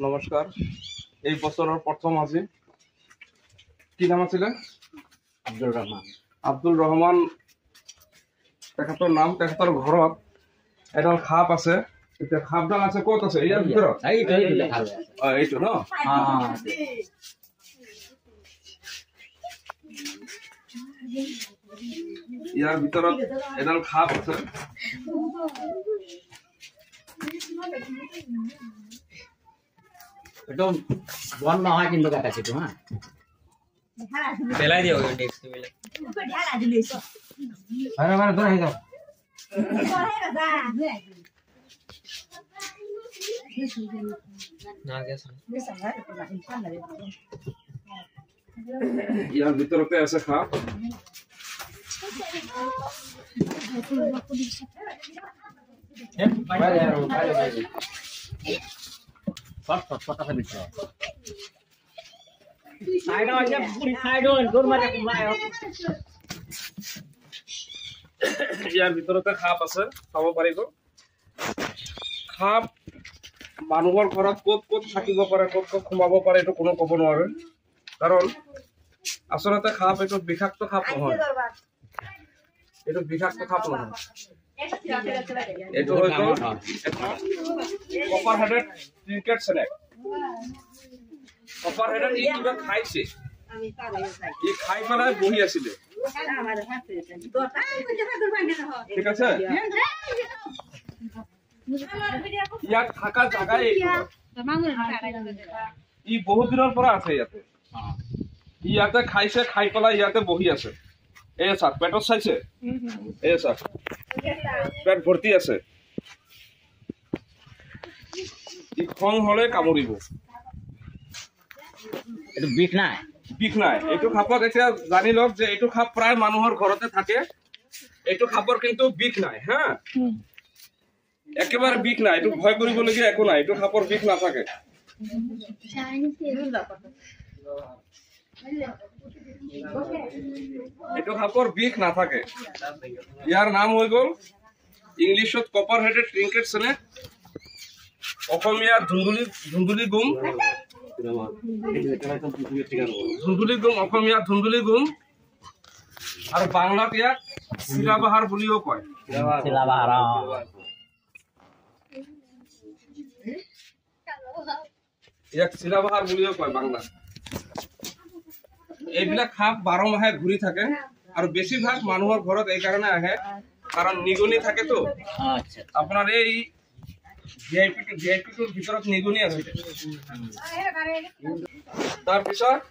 নমস্কাৰ। এই বছৰৰ প্ৰথম আজি কি নাম আছিলে? আব্দুল ৰহমান তেখেতৰ নাম। তেখেতৰ ঘৰত এডাল সাপ আছে। এতিয়া সাপডাল আছে ক'ত আছে? ইয়াৰ ভিতৰত। এইটো ন? ইয়াৰ ভিতৰত এডাল সাপ আছে। একদম বন্ধ নহয় কিন্তু কাটাছিটো হ্যাঁ পেলাই দিও ডেস্ক মিলে ঢালা দিলিস আরে আরে ধরে যাও না গেছ ইয়াৰ ভিতৰতে আছে সাপ। ইয়াৰ ভিতৰতে সাপ আছে, চাব পাৰিব। সাপ মানুহৰ ঘৰত ক'ত ক'ত থাকিব পাৰে, ক'ত ক'ত সোমাব পাৰে, এইটো কোনো ক'ব নোৱাৰে। কাৰণ আচলতে সাপ এইটো বিষাক্ত সাপ নহয়। এইটো বিষাক্ত সাপ নহয়। এইটো হৈ গ'ল copper headed trinket snake. Copper headed ই কিবা খাইছে, ই খাই পেলাই বহি আছিলে। ঠিক আছে, ইয়াত থকা জাগাই ই বহুত দিনৰ পৰা আছে ইয়াতে। ই ইয়াতে খাইছে, খাই পেলাই ইয়াতে বহি আছে। এই চাক পেটত চাইছে, এই চাক পেট ভৰ্তি আছে। ই খং হলে কামুৰিব। এইটো বিষ নাই, বিষ নাই। এইটো সাপক এতিয়া জানি লওক যে এইটো সাপ প্ৰায় মানুহৰ ঘৰতে থাকে। এইটো সাপৰ কিন্তু বিষ নাই। হা, একেবাৰে বিষ নাই। এইটো ভয় কৰিবলগীয়া একো নাই। এইটো সাপৰ বিষ নাথাকে। এইটো সাপৰ বিষ নাথাকে। ইয়াৰ নাম হৈ গ'ল ইংলিছত কপাৰ হেডেড ক্ৰিকেট স্নেক, অসমীয়া ধুন্দুলি গুম, অসমীয়া ধুন্দুলি গুম, আৰু বাংলাত ইয়াক চিলাবাহাৰ বুলিও কয়। ইয়াক চিলাবাহাৰ বুলিও কয় বাংলাত। এইবিলাক সাপ 12 মাহে ঘূৰি থাকে আৰু বেছিভাগ মানুহৰ ঘৰত এই কাৰণে আহে কাৰণ নিগনি থাকেতো। আপোনাৰ এই ভিআইপিটোৰ ভিতৰত নিগনি আছে। তাৰপিছত